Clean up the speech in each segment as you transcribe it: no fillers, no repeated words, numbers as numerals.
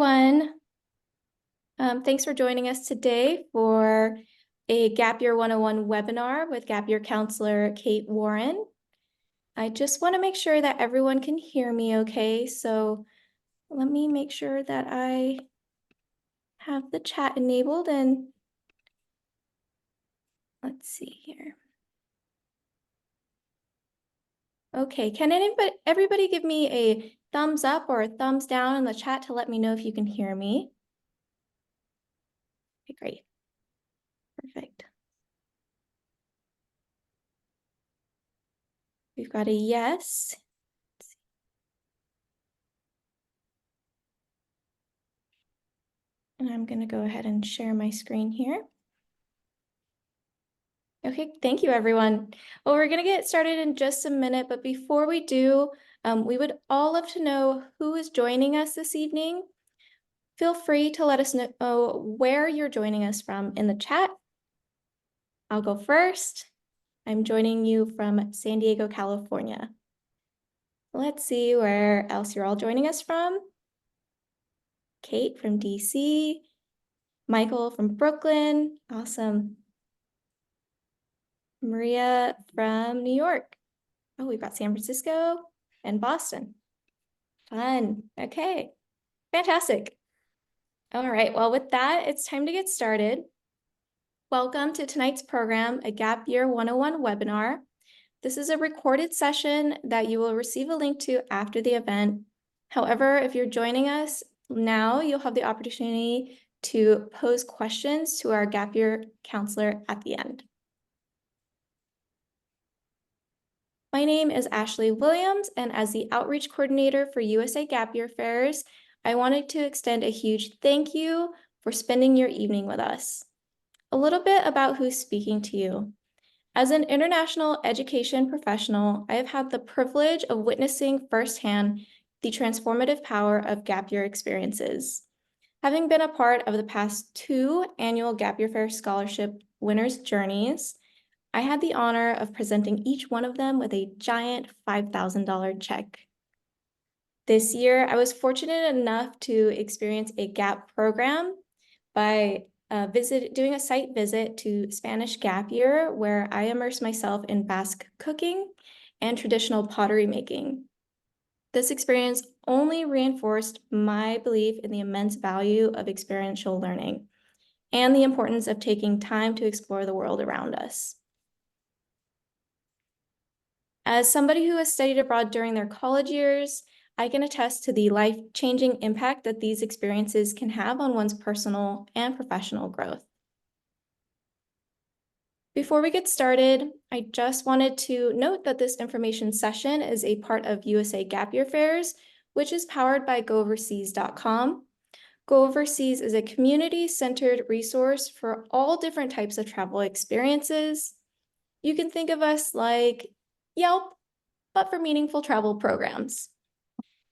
everyone. Thanks for joining us today for a Gap Year 101 webinar with Gap Year counselor Kate Warren. I just want to make sure that everyone can hear me okay, so let me make sure that I have the chat enabled, and let's see here. Okay, can everybody give me a thumbs up or a thumbs down in the chat to let me know if you can hear me? Okay, great. Perfect. We've got a yes. And I'm going to go ahead and share my screen here. Okay, thank you, everyone. Well, we're going to get started in just a minute, but before we do, we would all love to know who is joining us this evening. Feel free to let us know where you're joining us from in the chat. I'll go first. I'm joining you from San Diego, California. Let's see where else you're all joining us from. Kate from DC, Michael from Brooklyn, awesome. Maria from New York. Oh, we've got San Francisco and Boston. Fun. Okay, fantastic. All right, well, with that, it's time to get started. Welcome to tonight's program, a Gap Year 101 webinar. This is a recorded session that you will receive a link to after the event. However, if you're joining us now, you'll have the opportunity to pose questions to our Gap Year counselor at the end. My name is Ashley Williams, and as the Outreach Coordinator for USA Gap Year Fairs, I wanted to extend a huge thank you for spending your evening with us. A little bit about who's speaking to you. As an international education professional, I have had the privilege of witnessing firsthand the transformative power of Gap Year experiences. Having been a part of the past 2 annual Gap Year Fair Scholarship winners' journeys, I had the honor of presenting each one of them with a giant $5,000 check. This year, I was fortunate enough to experience a GAP program by doing a site visit to Spanish Gap Year, where I immersed myself in Basque cooking and traditional pottery making. This experience only reinforced my belief in the immense value of experiential learning and the importance of taking time to explore the world around us. As somebody who has studied abroad during their college years, I can attest to the life-changing impact that these experiences can have on one's personal and professional growth. Before we get started, I just wanted to note that this information session is a part of USA Gap Year Fairs, which is powered by GoOverseas.com. GoOverseas is a community-centered resource for all different types of travel experiences. You can think of us like Yelp, but for meaningful travel programs.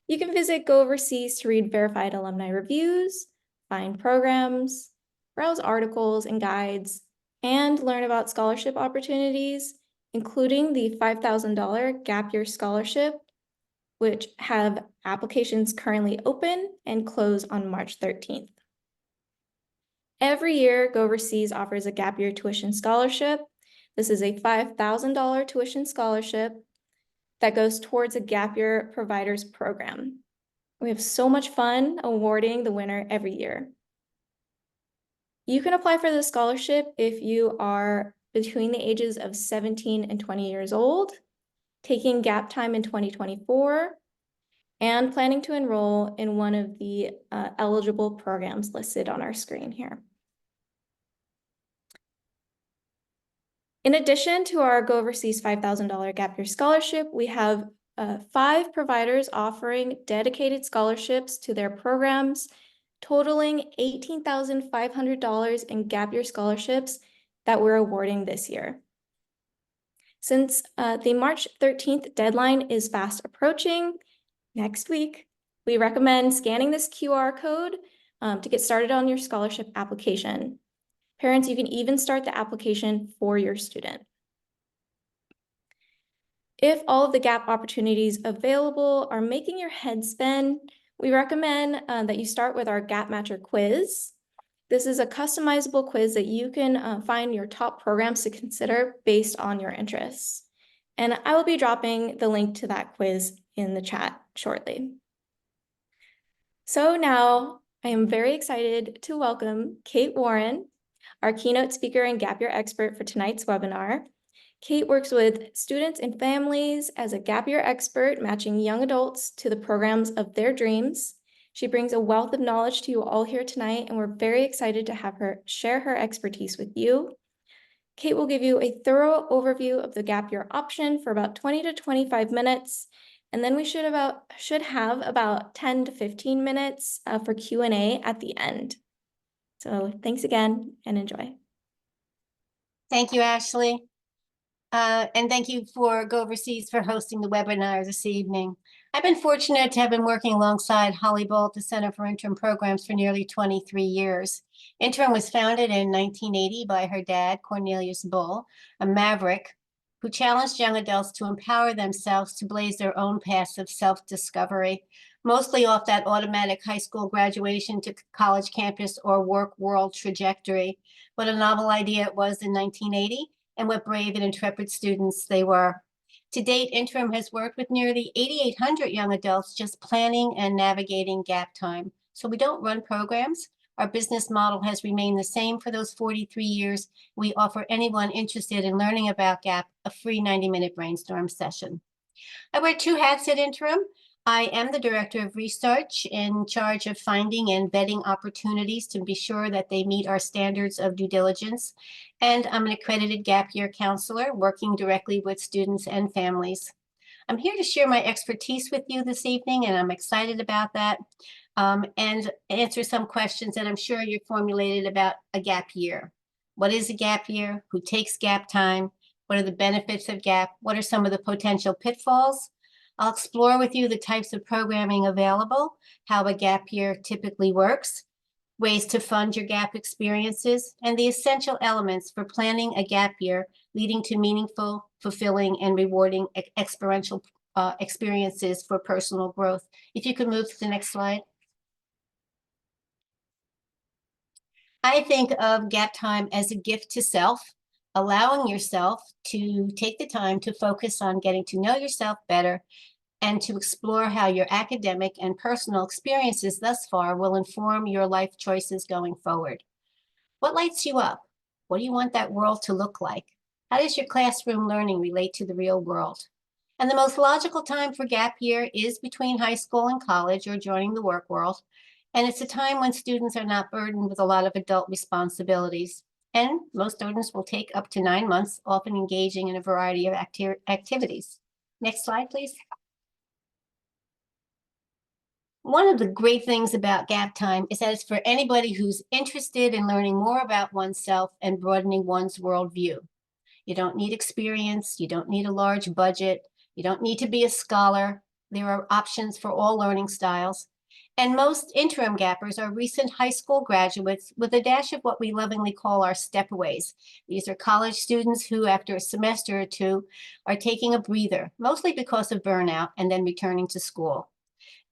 You can visit Go Overseas to read verified alumni reviews, find programs, browse articles and guides, and learn about scholarship opportunities, including the $5,000 Gap Year Scholarship, which have applications currently open and close on March 13th. Every year, Go Overseas offers a Gap Year tuition scholarship. This is a $5,000 tuition scholarship that goes towards a Gap Year Providers program. We have so much fun awarding the winner every year. You can apply for the scholarship if you are between the ages of 17 and 20 years old, taking gap time in 2024, and planning to enroll in one of the eligible programs listed on our screen here. In addition to our Go Overseas $5,000 Gap Year Scholarship, we have 5 providers offering dedicated scholarships to their programs, totaling $18,500 in Gap Year scholarships that we're awarding this year. Since the March 13th deadline is fast approaching, next week, we recommend scanning this QR code to get started on your scholarship application. Parents, you can even start the application for your student. If all of the GAP opportunities available are making your head spin, We recommend that you start with our Gap Matcher quiz. This is a customizable quiz that you can find your top programs to consider based on your interests. And I will be dropping the link to that quiz in the chat shortly. So now I am very excited to welcome Kate Warren, our keynote speaker and gap year expert for tonight's webinar. Kate works with students and families as a gap year expert, matching young adults to the programs of their dreams. She brings a wealth of knowledge to you all here tonight, and we're very excited to have her share her expertise with you. Kate will give you a thorough overview of the gap year option for about 20 to 25 minutes, and then we should have about 10 to 15 minutes for Q&A at the end. So thanks again and enjoy. Thank you, Ashley. And thank you for Go Overseas for hosting the webinar this evening. I've been fortunate to have been working alongside Holly Bull at the Center for Interim Programs for nearly 23 years. Interim was founded in 1980 by her dad, Cornelius Bull, a maverick who challenged young adults to empower themselves to blaze their own paths of self-discovery, mostly off that automatic high school graduation to college campus or work world trajectory. What a novel idea it was in 1980, and what brave and intrepid students they were. To date, Interim has worked with nearly 8,800 young adults just planning and navigating gap time. So we don't run programs. Our business model has remained the same for those 43 years. We offer anyone interested in learning about gap a free 90-minute brainstorm session. I wear two hats at Interim. I am the Director of Research in charge of finding and vetting opportunities to be sure that they meet our standards of due diligence. And I'm an accredited gap year counselor working directly with students and families. I'm here to share my expertise with you this evening, and I'm excited about that, and answer some questions that I'm sure you're formulated about a gap year. What is a gap year? Who takes gap time? What are the benefits of gap? What are some of the potential pitfalls? I'll explore with you the types of programming available, how a gap year typically works, ways to fund your gap experiences, and the essential elements for planning a gap year leading to meaningful, fulfilling, and rewarding experiential experiences for personal growth. If you could move to the next slide. I think of gap time as a gift to self, allowing yourself to take the time to focus on getting to know yourself better and to explore how your academic and personal experiences thus far will inform your life choices going forward. What lights you up? What do you want that world to look like? How does your classroom learning relate to the real world? And the most logical time for gap year is between high school and college or joining the work world. And it's a time when students are not burdened with a lot of adult responsibilities. And most students will take up to 9 months, often engaging in a variety of activities. Next slide, please. One of the great things about gap time is that it's for anybody who's interested in learning more about oneself and broadening one's worldview. You don't need experience. You don't need a large budget. You don't need to be a scholar. There are options for all learning styles. And most interim gappers are recent high school graduates with a dash of what we lovingly call our stepaways. These are college students who, after a semester or two, are taking a breather, mostly because of burnout, and then returning to school.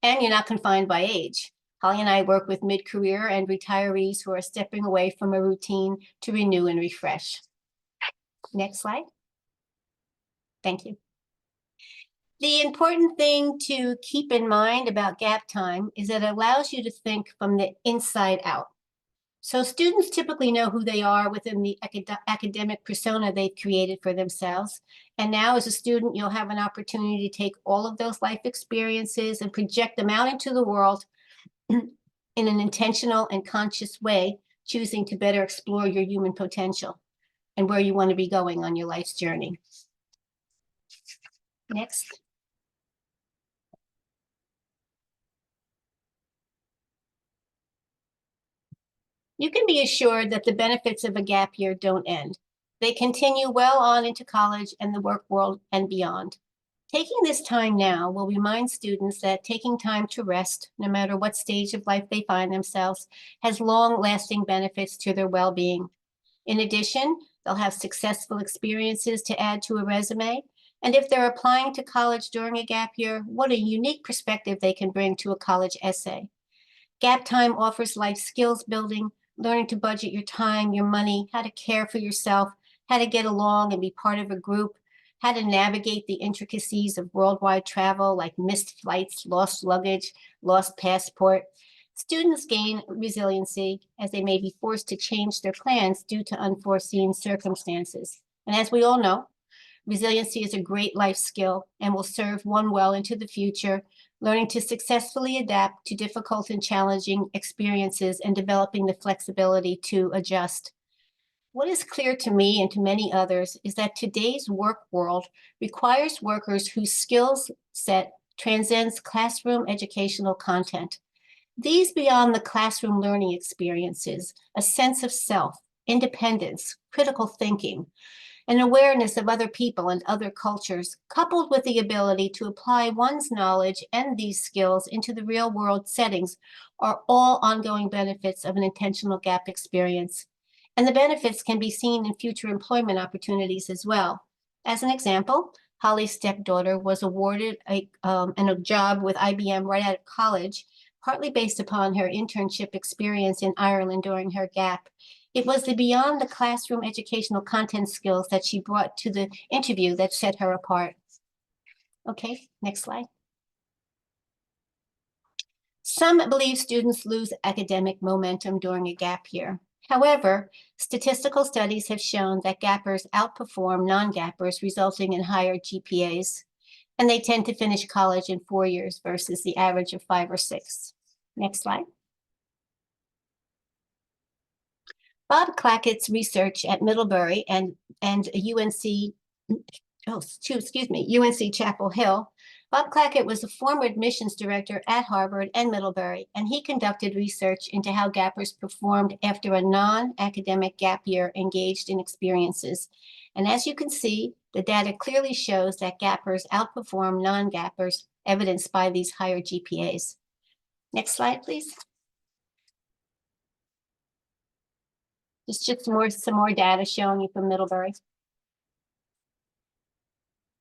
And you're not confined by age. Holly and I work with mid-career and retirees who are stepping away from a routine to renew and refresh. Next slide. Thank you. The important thing to keep in mind about gap time is that it allows you to think from the inside out. So students typically know who they are within the academic persona they've created for themselves. And now as a student, you'll have an opportunity to take all of those life experiences and project them out into the world in an intentional and conscious way, choosing to better explore your human potential and where you want to be going on your life's journey. Next. You can be assured that the benefits of a gap year don't end. They continue well on into college and the work world and beyond. Taking this time now will remind students that taking time to rest, no matter what stage of life they find themselves, has long-lasting benefits to their well-being. In addition, they'll have successful experiences to add to a resume, And if they're applying to college during a gap year, what a unique perspective they can bring to a college essay. Gap time offers life skills building, learning to budget your time, your money, how to care for yourself, how to get along and be part of a group, how to navigate the intricacies of worldwide travel like missed flights, lost luggage, lost passport. Students gain resiliency as they may be forced to change their plans due to unforeseen circumstances. And as we all know, resiliency is a great life skill and will serve one well into the future, learning to successfully adapt to difficult and challenging experiences and developing the flexibility to adjust. What is clear to me and to many others is that today's work world requires workers whose skills set transcends classroom educational content. These beyond the classroom learning experiences, a sense of self, independence, critical thinking, an awareness of other people and other cultures, coupled with the ability to apply one's knowledge and these skills into the real world settings, are all ongoing benefits of an intentional gap experience. And the benefits can be seen in future employment opportunities as well. As an example, Holly's stepdaughter was awarded a job with IBM right out of college, partly based upon her internship experience in Ireland during her gap. It was the beyond the classroom educational content skills that she brought to the interview that set her apart. Okay, next slide. Some believe students lose academic momentum during a gap year. However, statistical studies have shown that gappers outperform non-gappers, resulting in higher GPAs, and they tend to finish college in 4 years versus the average of 5 or 6. Next slide. Bob Clackett's research at Middlebury and UNC Chapel Hill. Bob Clackett was a former admissions director at Harvard and Middlebury, and he conducted research into how gappers performed after a non-academic gap year engaged in experiences. And as you can see, the data clearly shows that gappers outperform non-gappers, evidenced by these higher GPAs. Next slide, please. Just some more data showing you from Middlebury.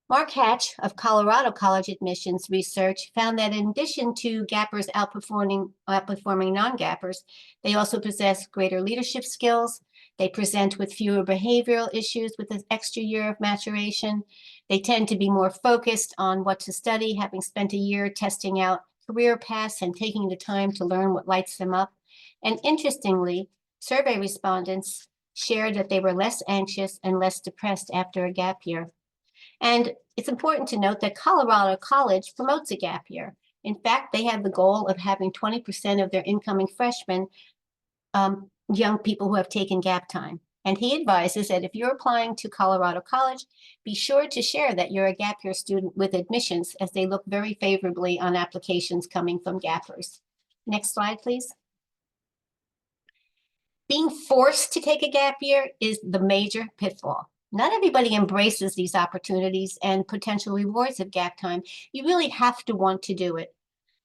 Mark Hatch of Colorado College Admissions Research found that in addition to gappers outperforming non-gappers, they also possess greater leadership skills. They present with fewer behavioral issues with an extra year of maturation. They tend to be more focused on what to study, having spent a year testing out career paths and taking the time to learn what lights them up. And interestingly, survey respondents shared that they were less anxious and less depressed after a gap year. And it's important to note that Colorado College promotes a gap year. In fact, they have the goal of having 20% of their incoming freshmen young people who have taken gap time. And he advises that if you're applying to Colorado College, be sure to share that you're a gap year student with admissions, as they look very favorably on applications coming from gappers. Next slide, please. Being forced to take a gap year is the major pitfall. Not everybody embraces these opportunities and potential rewards of gap time. You really have to want to do it.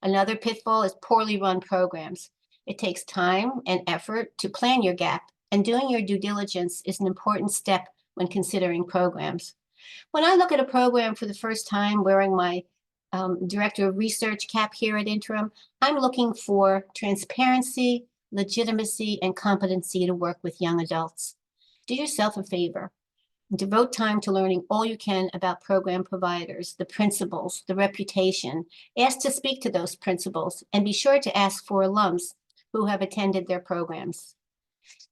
Another pitfall is poorly run programs. It takes time and effort to plan your gap, and doing your due diligence is an important step when considering programs. When I look at a program for the first time, wearing my Director of Research cap here at Interim, I'm looking for transparency, legitimacy, and competency to work with young adults. Do yourself a favor. Devote time to learning all you can about program providers, the principals, the reputation. Ask to speak to those principals, and be sure to ask for alums who have attended their programs.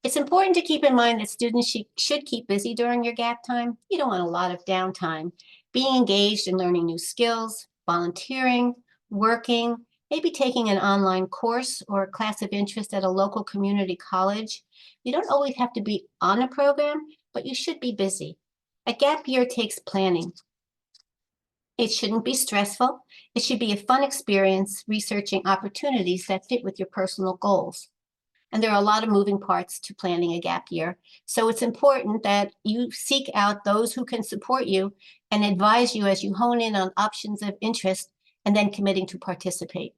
It's important to keep in mind that students should keep busy during your gap time. You don't want a lot of downtime. Being engaged in learning new skills, volunteering, working, maybe taking an online course or a class of interest at a local community college. You don't always have to be on a program, but you should be busy. A gap year takes planning. It shouldn't be stressful. It should be a fun experience researching opportunities that fit with your personal goals. And there are a lot of moving parts to planning a gap year. So it's important that you seek out those who can support you and advise you as you hone in on options of interest and then committing to participate.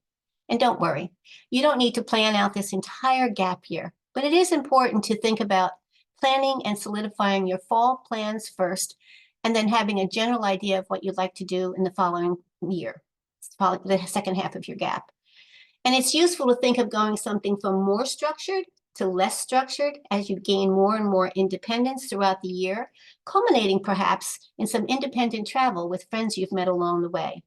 And don't worry, you don't need to plan out this entire gap year, but it is important to think about planning and solidifying your fall plans first, and then having a general idea of what you'd like to do in the following year, the second half of your gap. And it's useful to think of going something from more structured to less structured as you gain more and more independence throughout the year, culminating perhaps in some independent travel with friends you've met along the way.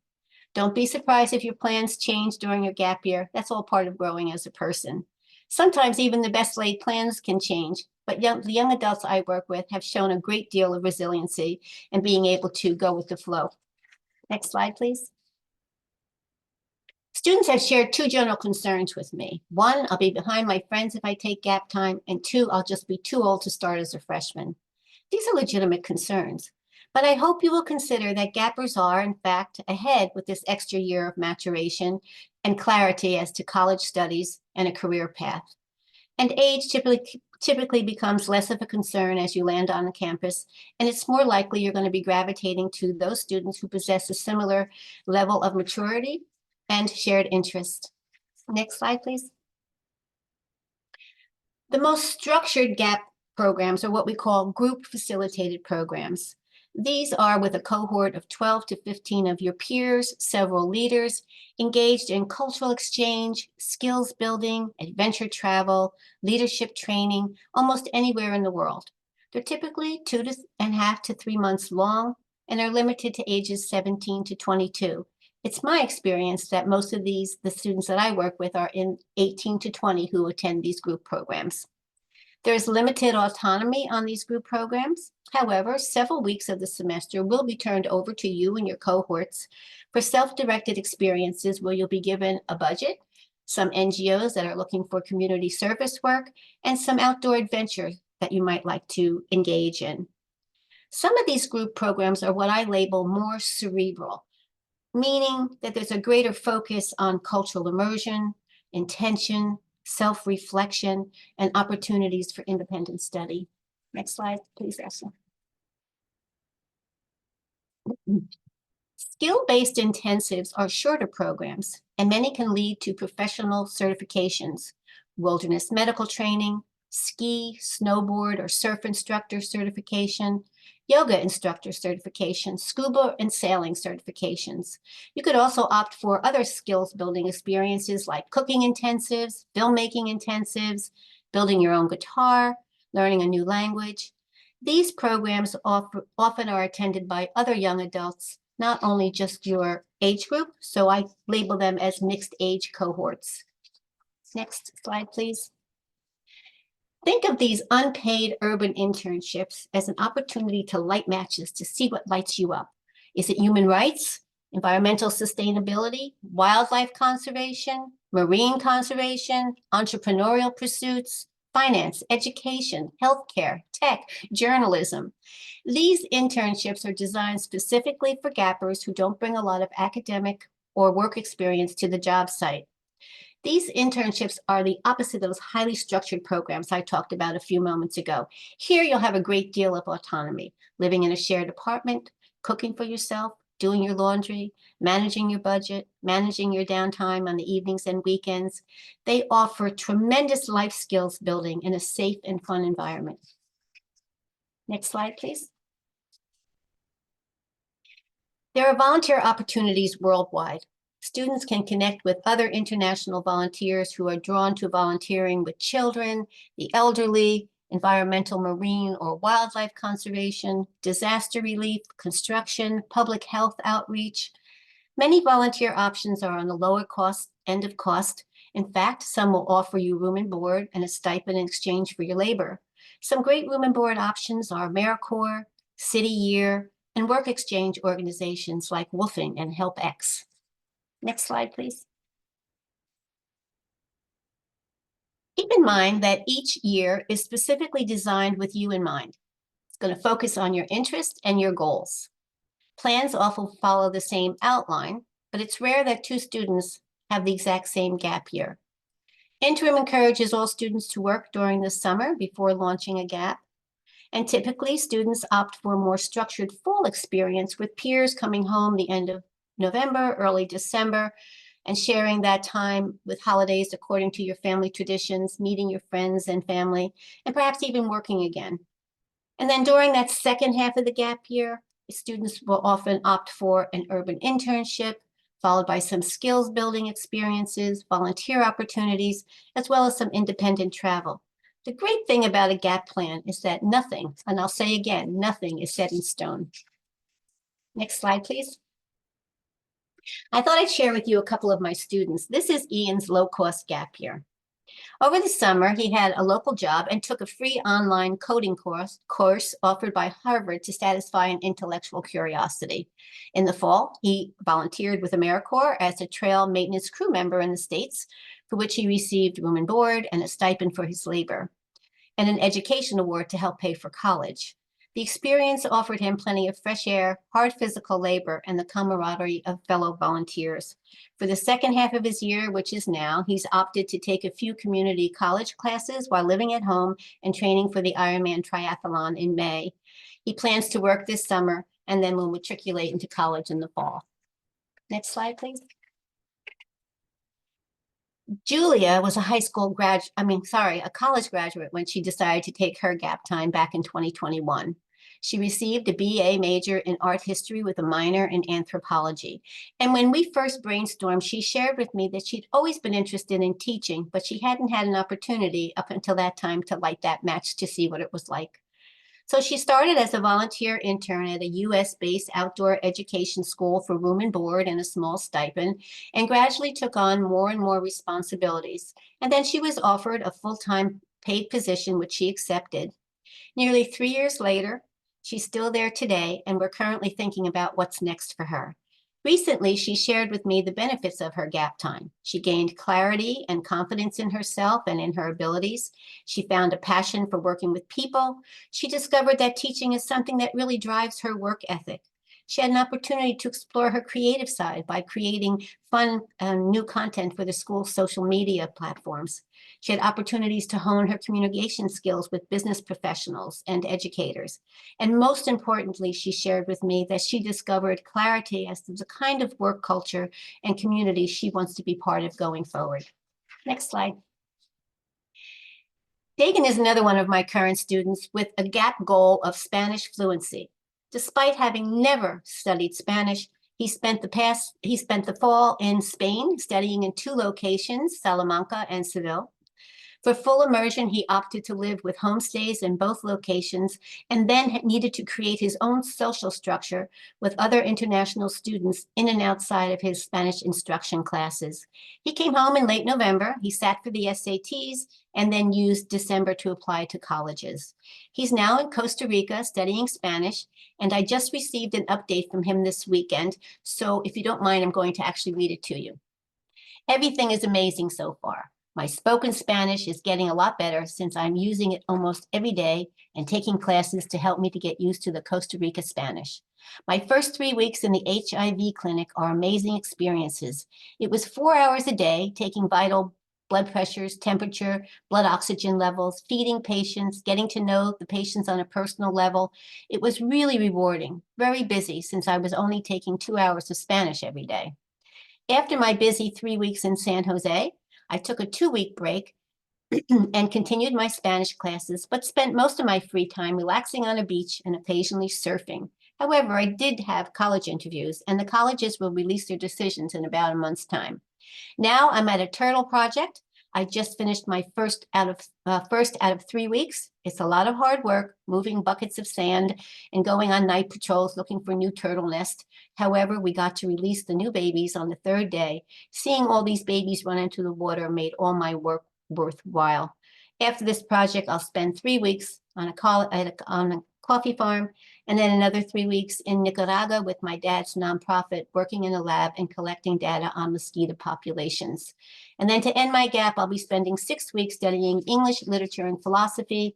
Don't be surprised if your plans change during your gap year. That's all part of growing as a person. Sometimes even the best laid plans can change, but the young adults I work with have shown a great deal of resiliency and being able to go with the flow. Next slide, please. Students have shared two general concerns with me. One, I'll be behind my friends if I take gap time, and two, I'll just be too old to start as a freshman. These are legitimate concerns, but I hope you will consider that gappers are, in fact, ahead with this extra year of maturation and clarity as to college studies and a career path. And age typically becomes less of a concern as you land on the campus, and it's more likely you're going to be gravitating to those students who possess a similar level of maturity and shared interest. Next slide, please. The most structured gap programs are what we call group facilitated programs. These are with a cohort of 12 to 15 of your peers, several leaders, engaged in cultural exchange, skills building, adventure travel, leadership training, almost anywhere in the world. They're typically 2.5 to 3 months long and are limited to ages 17 to 22. It's my experience that most of the students that I work with are in 18 to 20 who attend these group programs. There's limited autonomy on these group programs. However, several weeks of the semester will be turned over to you and your cohorts for self-directed experiences where you'll be given a budget, some NGOs that are looking for community service work, and some outdoor adventure that you might like to engage in. Some of these group programs are what I label more cerebral, meaning that there's a greater focus on cultural immersion, intention, self-reflection, and opportunities for independent study. Next slide, please, Ashley. Skill-based intensives are shorter programs, and many can lead to professional certifications, wilderness medical training, ski, snowboard, or surf instructor certification, yoga instructor certification, scuba and sailing certifications. You could also opt for other skills building experiences like cooking intensives, filmmaking intensives, building your own guitar, learning a new language. These programs often are attended by other young adults, not only just your age group, so I label them as mixed age cohorts. Next slide, please. Think of these unpaid urban internships as an opportunity to light matches to see what lights you up. Is it human rights, environmental sustainability, wildlife conservation, marine conservation, entrepreneurial pursuits, finance, education, healthcare, tech, journalism? These internships are designed specifically for gappers who don't bring a lot of academic or work experience to the job site. These internships are the opposite of those highly structured programs I talked about a few moments ago. Here you'll have a great deal of autonomy, living in a shared apartment, cooking for yourself, doing your laundry, managing your budget, managing your downtime on the evenings and weekends. They offer tremendous life skills building in a safe and fun environment. Next slide, please. There are volunteer opportunities worldwide. Students can connect with other international volunteers who are drawn to volunteering with children, the elderly, environmental, marine, or wildlife conservation, disaster relief, construction, public health outreach. Many volunteer options are on the lower end of cost. In fact, some will offer you room and board and a stipend in exchange for your labor. Some great room and board options are AmeriCorps, City Year, and work exchange organizations like Woofing and HelpX. Next slide, please. Keep in mind that each year is specifically designed with you in mind. It's going to focus on your interest and your goals. Plans often follow the same outline, but it's rare that two students have the exact same gap year. Interim encourages all students to work during the summer before launching a gap. And typically, students opt for a more structured fall experience with peers coming home the end of November, early December, and sharing that time with holidays according to your family traditions, meeting your friends and family, and perhaps even working again. And then during that second half of the gap year, Students will often opt for an urban internship, followed by some skills building experiences, volunteer opportunities, as well as some independent travel. The great thing about a GAP plan is that nothing, and I'll say again, nothing is set in stone. Next slide, please. I thought I'd share with you a couple of my students. This is Ian's low-cost gap year. Over the summer, he had a local job and took a free online coding course offered by Harvard to satisfy an intellectual curiosity. In the fall, he volunteered with AmeriCorps as a trail maintenance crew member in the States, for which he received room and board and a stipend for his labor, and an education award to help pay for college. The experience offered him plenty of fresh air, hard physical labor, and the camaraderie of fellow volunteers. For the second half of his year, which is now, he's opted to take a few community college classes while living at home and training for the Ironman triathlon in May. He plans to work this summer and then will matriculate into college in the fall. Next slide, please. Julia was a college graduate when she decided to take her gap time back in 2021. She received a BA major in art history with a minor in anthropology. And when we first brainstormed, she shared with me that she'd always been interested in teaching, but she hadn't had an opportunity up until that time to light that match to see what it was like. So she started as a volunteer intern at a US-based outdoor education school for room and board and a small stipend, and gradually took on more and more responsibilities. And then she was offered a full-time paid position, which she accepted. Nearly 3 years later, she's still there today, and we're currently thinking about what's next for her. Recently, she shared with me the benefits of her gap time. She gained clarity and confidence in herself and in her abilities. She found a passion for working with people. She discovered that teaching is something that really drives her work ethic. She had an opportunity to explore her creative side by creating fun and new content for the school's social media platforms. She had opportunities to hone her communication skills with business professionals and educators. And most importantly, she shared with me that she discovered clarity as to the kind of work culture and community she wants to be part of going forward. Next slide. Dagan is another one of my current students with a gap goal of Spanish fluency. Despite having never studied Spanish, he spent the fall in Spain studying in 2 locations, Salamanca and Seville. For full immersion, he opted to live with homestays in both locations and then needed to create his own social structure with other international students in and outside of his Spanish instruction classes. He came home in late November. He sat for the SATs and then used December to apply to colleges. He's now in Costa Rica studying Spanish, and I just received an update from him this weekend. So if you don't mind, I'm going to actually read it to you. Everything is amazing so far. My spoken Spanish is getting a lot better since I'm using it almost every day and taking classes to help me to get used to the Costa Rica Spanish. My first 3 weeks in the HIV clinic are amazing experiences. It was 4 hours a day, taking vital blood pressures, temperature, blood oxygen levels, feeding patients, getting to know the patients on a personal level. It was really rewarding, very busy since I was only taking 2 hours of Spanish every day. After my busy 3 weeks in San Jose, I took a 2-week break and continued my Spanish classes, but spent most of my free time relaxing on a beach and occasionally surfing. However, I did have college interviews, and the colleges will release their decisions in about a month's time. Now I'm at a turtle project. I just finished my first out of 3 weeks. It's a lot of hard work, moving buckets of sand and going on night patrols looking for new turtle nests. However, we got to release the new babies on the 3rd day. Seeing all these babies run into the water made all my work worthwhile. After this project, I'll spend 3 weeks on a coffee farm, and then another 3 weeks in Nicaragua with my dad's nonprofit, working in a lab and collecting data on mosquito populations. And then to end my gap, I'll be spending 6 weeks studying English, literature, and philosophy,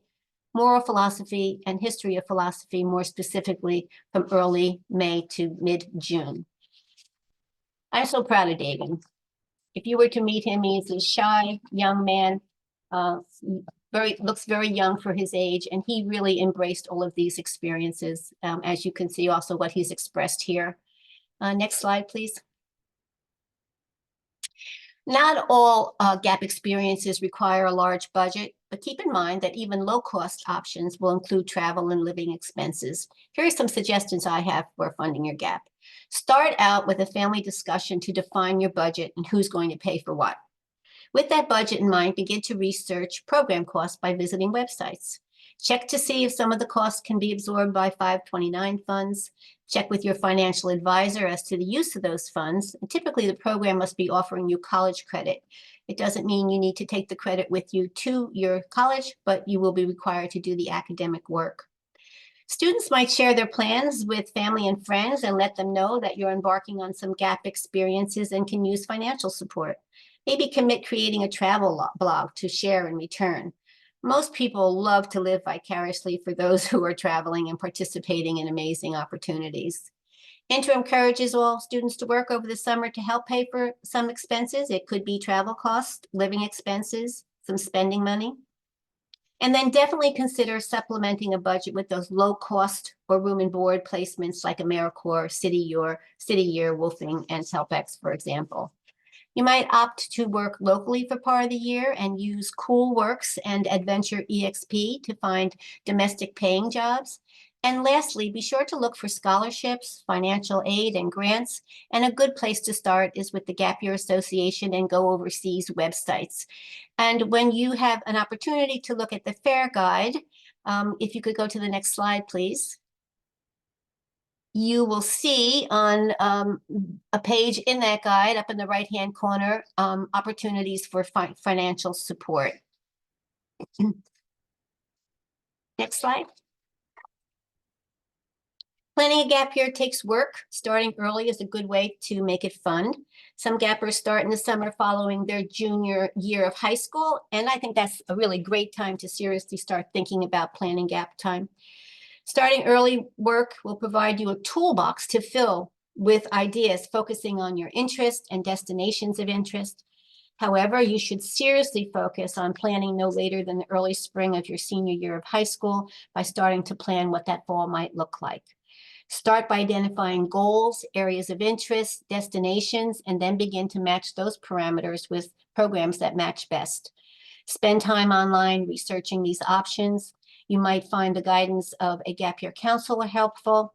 moral philosophy, and history of philosophy, more specifically from early May to mid-June. I'm so proud of Dagan. If you were to meet him, he's a shy young man, looks very young for his age, and he really embraced all of these experiences, as you can see also what he's expressed here. Next slide, please. Not all gap experiences require a large budget, but keep in mind that even low-cost options will include travel and living expenses. Here are some suggestions I have for funding your gap. Start out with a family discussion to define your budget and who's going to pay for what. With that budget in mind, begin to research program costs by visiting websites. Check to see if some of the costs can be absorbed by 529 funds. Check with your financial advisor as to the use of those funds. And typically, the program must be offering you college credit. It doesn't mean you need to take the credit with you to your college, but you will be required to do the academic work. Students might share their plans with family and friends and let them know that you're embarking on some gap experiences and can use financial support. Maybe commit creating a travel blog to share in return. Most people love to live vicariously for those who are traveling and participating in amazing opportunities. Interim encourages all students to work over the summer to help pay for some expenses. It could be travel costs, living expenses, some spending money. And then definitely consider supplementing a budget with those low cost or room and board placements like AmeriCorps, City Year, Wolfing, and Telpex, for example. You might opt to work locally for part of the year and use Cool Works and Adventure EXP to find domestic paying jobs. And lastly, be sure to look for scholarships, financial aid, and grants. And a good place to start is with the Gap Year Association and Go Overseas websites. And when you have an opportunity to look at the FAIR guide, if you could go to the next slide, please. You will see on a page in that guide up in the right-hand corner, opportunities for financial support. Next slide. Planning a gap year takes work. Starting early is a good way to make it fun. Some gappers start in the summer following their junior year of high school, and I think that's a really great time to seriously start thinking about planning gap time. Starting early work will provide you a toolbox to fill with ideas focusing on your interest and destinations of interest. However, you should seriously focus on planning no later than the early spring of your senior year of high school by starting to plan what that fall might look like. Start by identifying goals, areas of interest, destinations, and then begin to match those parameters with programs that match best. Spend time online researching these options. You might find the guidance of a gap year counselor helpful.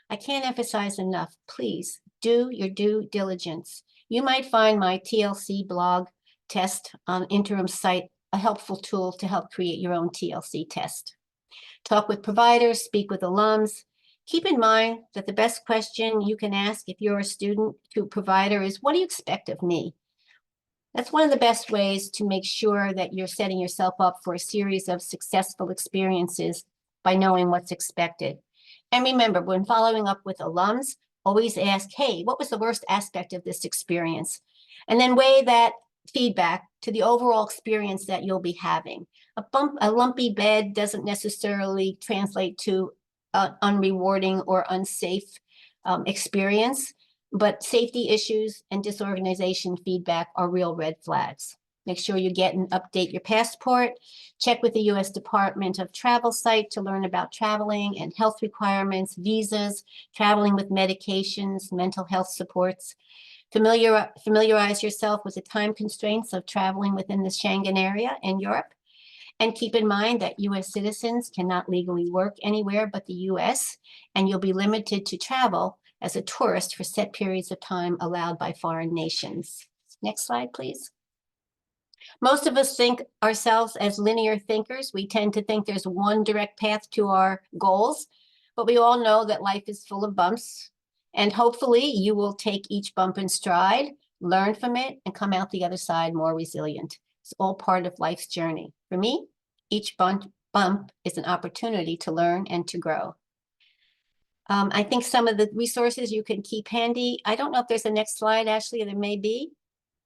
I can't emphasize enough, please do your due diligence. You might find my TLC blog test on Interim site a helpful tool to help create your own TLC test. Talk with providers, speak with alums. Keep in mind that the best question you can ask if you're a student to a provider is, what do you expect of me? That's one of the best ways to make sure that you're setting yourself up for a series of successful experiences by knowing what's expected. And remember, when following up with alums, always ask, hey, what was the worst aspect of this experience? And then weigh that feedback to the overall experience that you'll be having. A lumpy bed doesn't necessarily translate to unrewarding or unsafe experience, but safety issues and disorganization feedback are real red flags. Make sure you get and update your passport. Check with the U.S. Department of Travel site to learn about traveling and health requirements, visas, traveling with medications, mental health supports. Familiarize yourself with the time constraints of traveling within the Schengen area and Europe. And keep in mind that U.S. citizens cannot legally work anywhere but the U.S., and you'll be limited to travel as a tourist for set periods of time allowed by foreign nations. Next slide, please. Most of us think ourselves as linear thinkers. We tend to think there's one direct path to our goals, but we all know that life is full of bumps, and hopefully you will take each bump in stride, learn from it, and come out the other side more resilient. It's all part of life's journey. For me, each bump is an opportunity to learn and to grow. I think some of the resources you can keep handy. I don't know if there's a next slide, Ashley, there may be.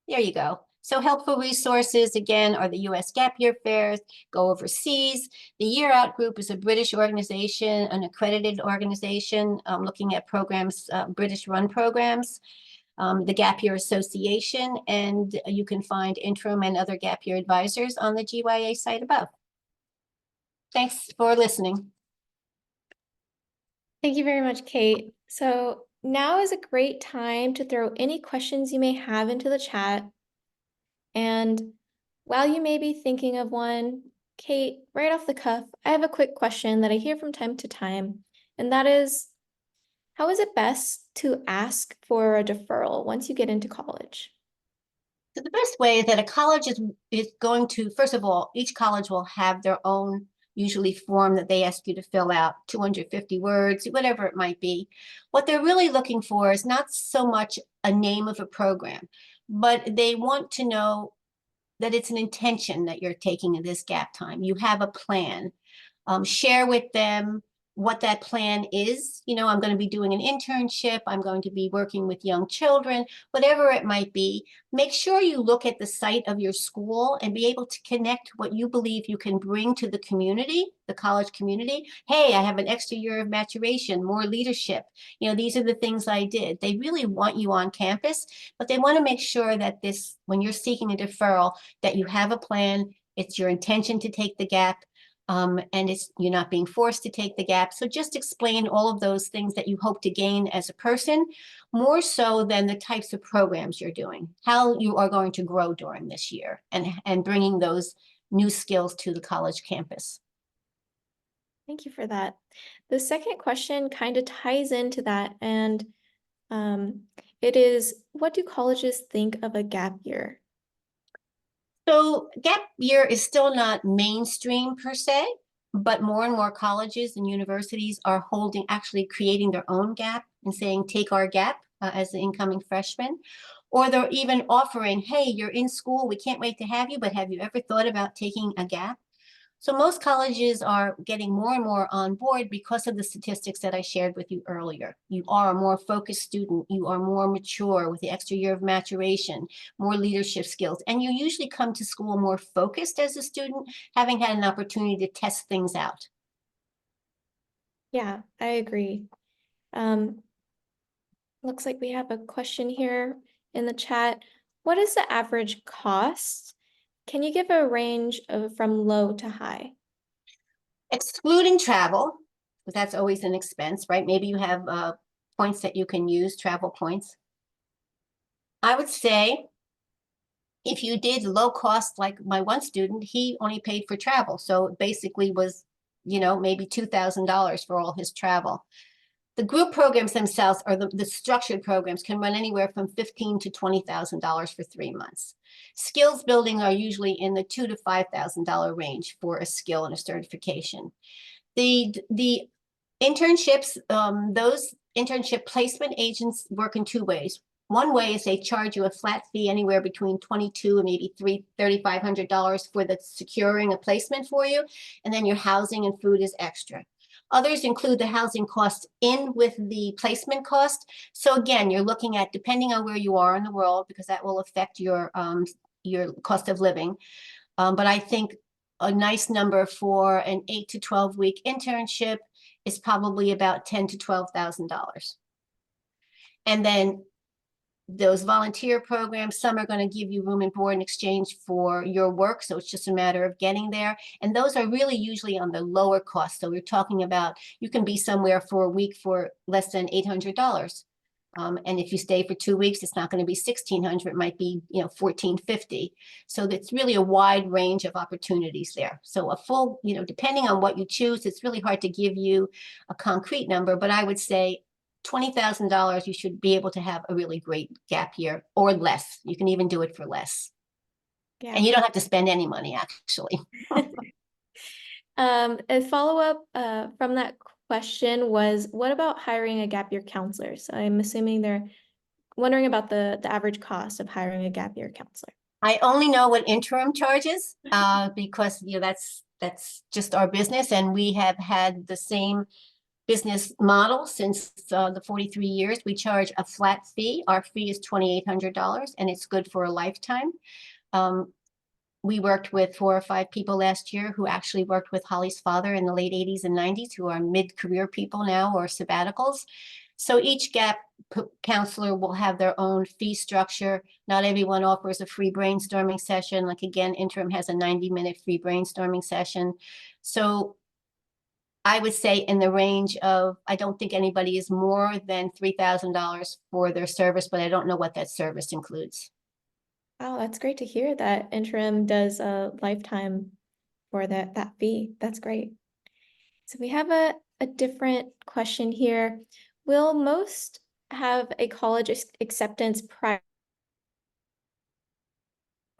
There you go. So helpful resources, again, are the U.S. Gap Year Fairs, Go Overseas. The Year Out Group is a British organization, an accredited organization looking at programs, British-run programs. The Gap Year Association, and you can find interim and other gap year advisors on the GYA site above. Thanks for listening. Thank you very much, Kate. So now is a great time to throw any questions you may have into the chat. And while you may be thinking of one, Kate, right off the cuff, I have a quick question that I hear from time to time, and that is, how is it best to ask for a deferral once you get into college? So the best way is that a college is going to, first of all, each college will have their own usually form that they ask you to fill out, 250 words, whatever it might be. What they're really looking for is not so much a name of a program, but they want to know that it's an intention that you're taking in this gap time. You have a plan. Share with them what that plan is. You know, I'm going to be doing an internship. I'm going to be working with young children, whatever it might be. Make sure you look at the site of your school and be able to connect what you believe you can bring to the community, the college community. Hey, I have an extra year of maturation, more leadership. You know, these are the things I did. They really want you on campus, but they want to make sure that this, when you're seeking a deferral, that you have a plan. It's your intention to take the gap, and you're not being forced to take the gap. So just explain all of those things that you hope to gain as a person, more so than the types of programs you're doing, how you are going to grow during this year, and bringing those new skills to the college campus. Thank you for that. The second question kind of ties into that, and um, it is, what do colleges think of a gap year? So gap year is still not mainstream per se, but more and more colleges and universities are actually creating their own gap and saying, take our gap as the incoming freshman. Or they're even offering, hey, you're in school, we can't wait to have you, but have you ever thought about taking a gap? So most colleges are getting more and more on board because of the statistics that I shared with you earlier. You are a more focused student. You are more mature with the extra year of maturation, more leadership skills. And you usually come to school more focused as a student, having had an opportunity to test things out. Yeah, I agree. Um, Looks like we have a question here in the chat. What is the average cost? Can you give a range of from low to high? Excluding travel, because that's always an expense, right? Maybe you have points that you can use, travel points. I would say if you did low cost, like my one student, he only paid for travel. So it basically was, you know, maybe $2,000 for all his travel. The group programs themselves, or the structured programs, can run anywhere from $15,000 to $20,000 for 3 months. Skills building are usually in the $2,000 to $5,000 range for a skill and a certification. The internships, those internship placement agents work in two ways. One way is they charge you a flat fee anywhere between $2,200 and maybe $3,500 for the securing a placement for you, and then your housing and food is extra. Others include the housing cost in with the placement cost. So again, you're looking at, depending on where you are in the world, because that will affect your cost of living. But I think a nice number for an 8 to 12 week internship is probably about $10,000 to $12,000. And then those volunteer programs, some are going to give you room and board in exchange for your work. So it's just a matter of getting there. And those are really usually on the lower cost. So we're talking about, you can be somewhere for a week for less than $800. And if you stay for 2 weeks, it's not going to be $1,600. It might be, you know, $1,450. So it's really a wide range of opportunities there. So a full, you know, depending on what you choose, it's really hard to give you a concrete number, but I would say $20,000, you should be able to have a really great gap year, or less. You can even do it for less. Yeah. And you don't have to spend any money, actually. A follow-up from that question was, what about hiring a gap year counselor? So I'm assuming they're wondering about the average cost of hiring a gap year counselor. I only know what interim charges because, you know, that's just our business, and we have had the same business model since the 43 years. We charge a flat fee. Our fee is $2,800, and it's good for a lifetime. We worked with 4 or 5 people last year who actually worked with Holly's father in the late 80s and 90s, who are mid-career people now or sabbaticals. So each gap counselor will have their own fee structure. Not everyone offers a free brainstorming session. Like again, Interim has a 90-minute free brainstorming session. So I would say in the range of, I don't think anybody is more than $3,000 for their service, but I don't know what that service includes. Wow, that's great to hear that interim does a lifetime for that fee. That's great. So we have a different question here. Will most have a college acceptance prior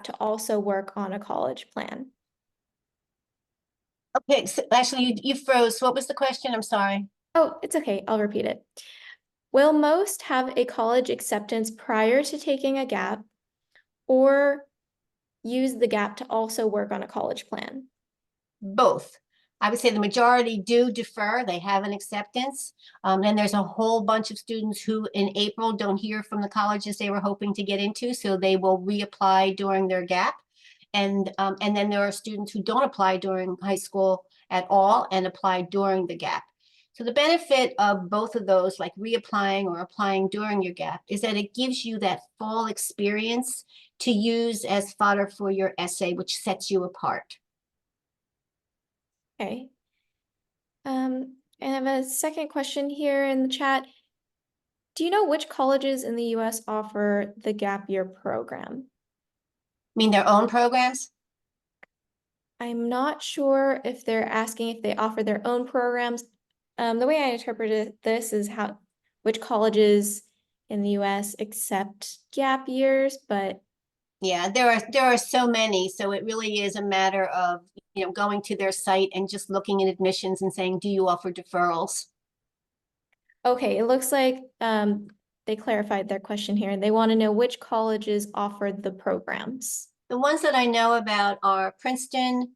to also work on a college plan? Okay, so actually you froze. What was the question? I'm sorry. Oh, it's okay. I'll repeat it. Will most have a college acceptance prior to taking a gap or use the gap to also work on a college plan? Both. I would say the majority do defer. They have an acceptance. And there's a whole bunch of students who in April don't hear from the colleges they were hoping to get into, so they will reapply during their gap. And then there are students who don't apply during high school at all and apply during the gap. So the benefit of both of those, like reapplying or applying during your gap, is that it gives you that fall experience to use as fodder for your essay, which sets you apart. Okay. I have a second question here in the chat. Do you know which colleges in the US offer the gap year program? Mean their own programs? I'm not sure if they're asking if they offer their own programs. The way I interpreted this is which colleges in the US accept gap years, but Yeah, there are so many, so it really is a matter of, going to their site and just looking at admissions and saying, do you offer deferrals? okay, it looks like they clarified their question here. They want to know which colleges offer the programs. The ones that I know about are Princeton,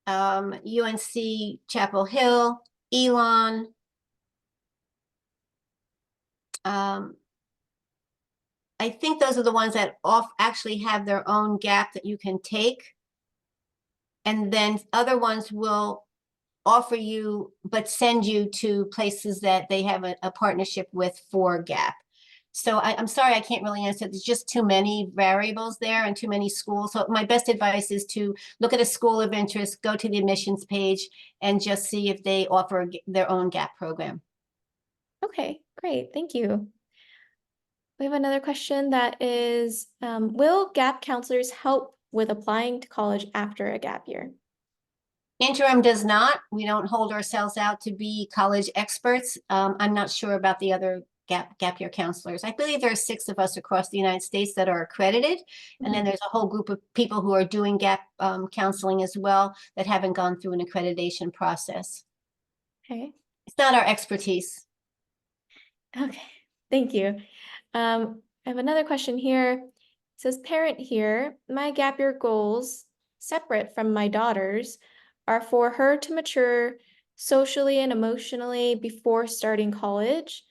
UNC Chapel Hill, Elon. Um, I think those are the ones that actually have their own gap that you can take. And then other ones will offer you, but send you to places that they have a partnership with for gap. So I'm sorry, I can't really answer. There's just too many variables there and too many schools. So my best advice is to look at a school of interest, go to the admissions page, and just see if they offer their own gap program. Okay, great. Thank you. We have another question that is, will gap counselors help with applying to college after a gap year? Interim does not. We don't hold ourselves out to be college experts. I'm not sure about the other gap year counselors. I believe there are 6 of us across the United States that are accredited, and then there's a whole group of people who are doing gap counseling as well that haven't gone through an accreditation process. Okay. It's not our expertise. Okay, thank you. I have another question here. It says, parent here, my gap year goals, separate from my daughter's, are for her to mature socially and emotionally before starting college.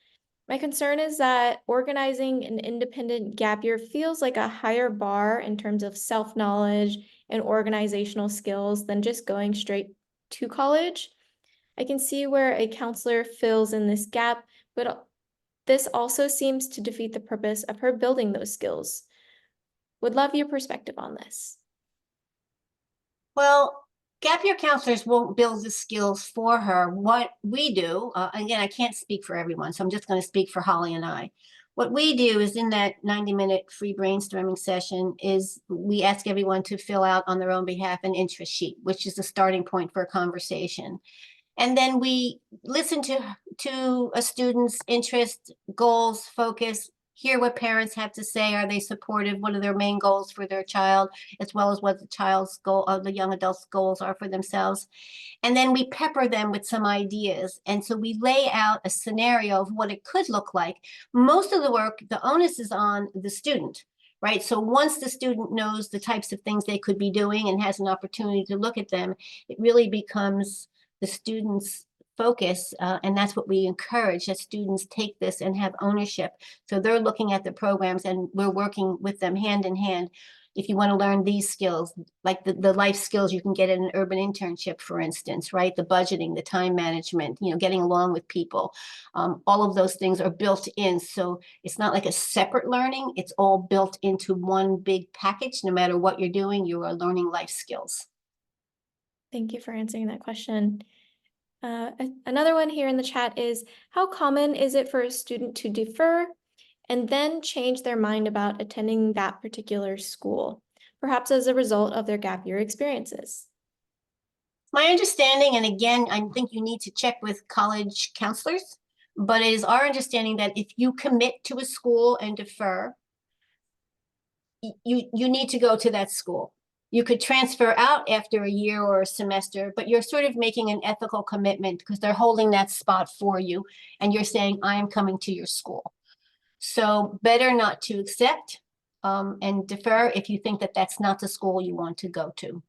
My concern is that organizing an independent gap year feels like a higher bar in terms of self-knowledge and organizational skills than just going straight to college. I can see where a counselor fills in this gap, but this also seems to defeat the purpose of her building those skills. Would love your perspective on this. Well, gap year counselors won't build the skills for her. What we do, again, I can't speak for everyone, so I'm just going to speak for Holly and I. What we do is in that 90-minute free brainstorming session is we ask everyone to fill out on their own behalf an interest sheet, which is the starting point for a conversation. And then we listen to a student's interest, goals, focus, hear what parents have to say. Are they supportive? What are their main goals for their child, as well as what the child's goal, the young adult's goals are for themselves? And then we pepper them with some ideas. And so we lay out a scenario of what it could look like. Most of the work, the onus is on the student, right? So once the student knows the types of things they could be doing and has an opportunity to look at them, it really becomes the students' focus. And that's what we encourage, that students take this and have ownership. So they're looking at the programs and we're working with them hand in hand. If you want to learn these skills, like the life skills you can get in an urban internship, for instance, right? The budgeting, the time management, getting along with people. All of those things are built in. So it's not like a separate learning. It's all built into one big package. No matter what you're doing, you are learning life skills. Thank you for answering that question. Another one here in the chat is, how common is it for a student to defer? and then change their mind about attending that particular school, perhaps as a result of their gap year experiences? My understanding, and again, I think you need to check with college counselors, but it is our understanding that if you commit to a school and defer, you need to go to that school. You could transfer out after a year or a semester, but you're sort of making an ethical commitment because they're holding that spot for you, and you're saying, I am coming to your school. So better not to accept and defer if you think that that's not the school you want to go to.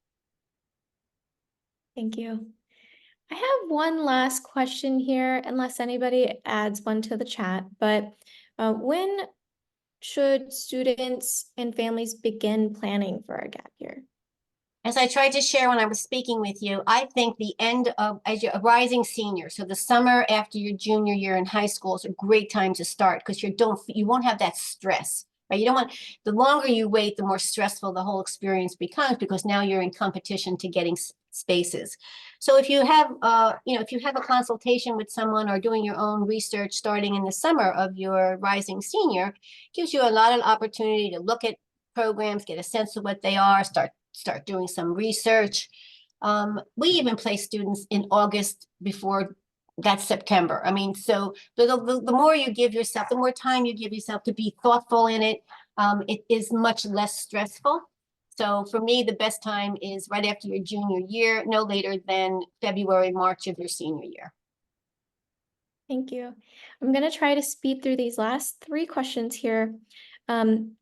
Thank you. I have one last question here, unless anybody adds one to the chat, but when should students and families begin planning for a gap year? As I tried to share when I was speaking with you, I think the end of as you're a rising senior, so the summer after your junior year in high school is a great time to start because you won't have that stress, right? You don't want the longer you wait, the more stressful the whole experience becomes because now you're in competition to getting spaces. So if you have if you have a consultation with someone or doing your own research starting in the summer of your rising senior, gives you a lot of opportunity to look at programs, get a sense of what they are, start doing some research. We even place students in August before that's September. I mean, so the more you give yourself, the more time you give yourself to be thoughtful in it, it is much less stressful. So for me, the best time is right after your junior year, no later than February, March of your senior year. Thank you. I'm going to try to speed through these last three questions here. Um,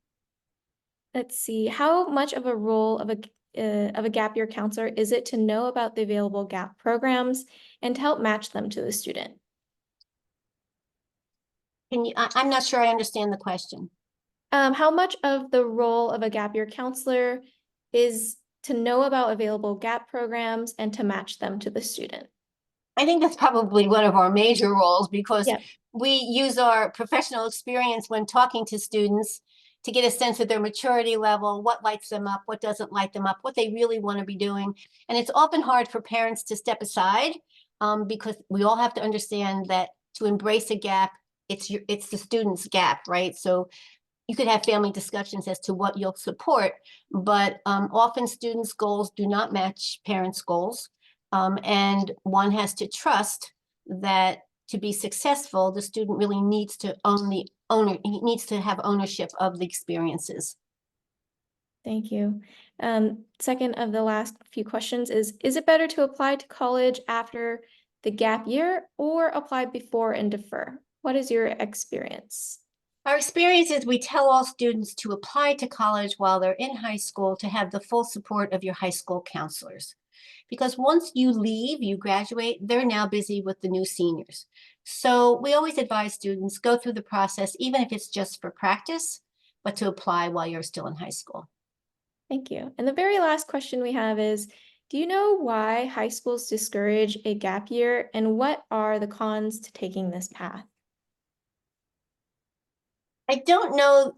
let's see. How much of a role of a gap year counselor is it to know about the available gap programs and to help match them to the student? I'm not sure I understand the question. How much of the role of a gap year counselor is to know about available gap programs and to match them to the student? I think that's probably one of our major roles because Yeah. we use our professional experience when talking to students to get a sense of their maturity level, what lights them up, what doesn't light them up, what they really want to be doing. And it's often hard for parents to step aside because we all have to understand that to embrace a gap, it's the student's gap, right? So you could have family discussions as to what you'll support, but often students' goals do not match parents' goals. And one has to trust that to be successful, the student really needs to he needs to have ownership of the experiences. Thank you. Second of the last few questions is it better to apply to college after the gap year or apply before and defer? What is your experience? Our experience is we tell all students to apply to college while they're in high school to have the full support of your high school counselors. Because once you leave, you graduate, they're now busy with the new seniors. So we always advise students go through the process, even if it's just for practice, but to apply while you're still in high school. Thank you. And the very last question we have is, do you know why high schools discourage a gap year and what are the cons to taking this path? I don't know.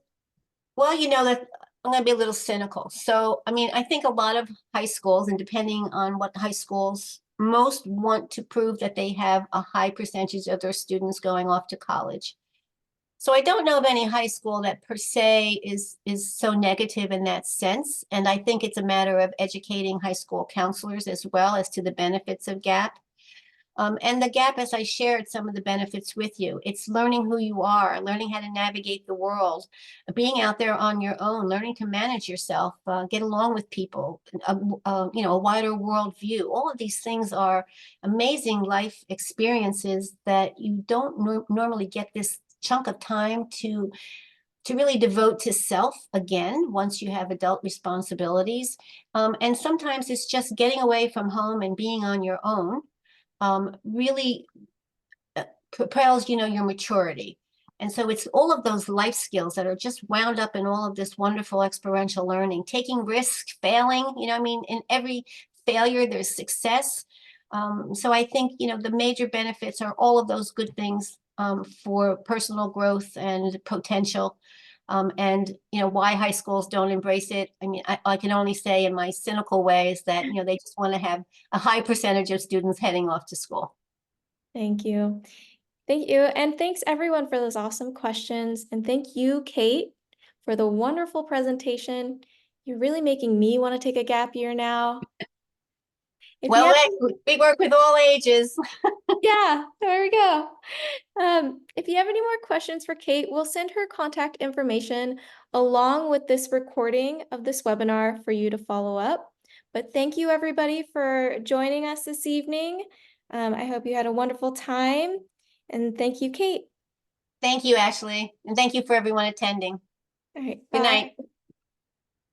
Well, you know that I'm going to be a little cynical. So, I mean, I think a lot of high schools, and depending on what high schools most want to prove that they have a high percentage of their students going off to college. So I don't know of any high school that per se is so negative in that sense. And I think it's a matter of educating high school counselors as well as to the benefits of GAP. And the gap, as I shared some of the benefits with you, it's learning who you are, learning how to navigate the world, being out there on your own, learning to manage yourself, get along with people, a wider world view. All of these things are amazing life experiences that you don't normally get this chunk of time to really devote to self again once you have adult responsibilities. And sometimes it's just getting away from home and being on your own really propels, your maturity. And so it's all of those life skills that are just wound up in all of this wonderful experiential learning, taking risks, failing, I mean, in every failure, there's success. So I think, the major benefits are all of those good things for personal growth and potential. And why high schools don't embrace it. I mean, I can only say in my cynical ways that they just want to have a high percentage of students heading off to school. Thank you. Thank you. And thanks everyone for those awesome questions. And thank you, Kate, for the wonderful presentation. You're really making me want to take a gap year now. If you Well, have, we work with all ages. yeah, there we go. If you have any more questions for Kate, we'll send her contact information along with this recording of this webinar for you to follow up. But thank you everybody for joining us this evening. I hope you had a wonderful time, and thank you, Kate. Thank you, Ashley, and thank you for everyone attending. All right, Good night. bye.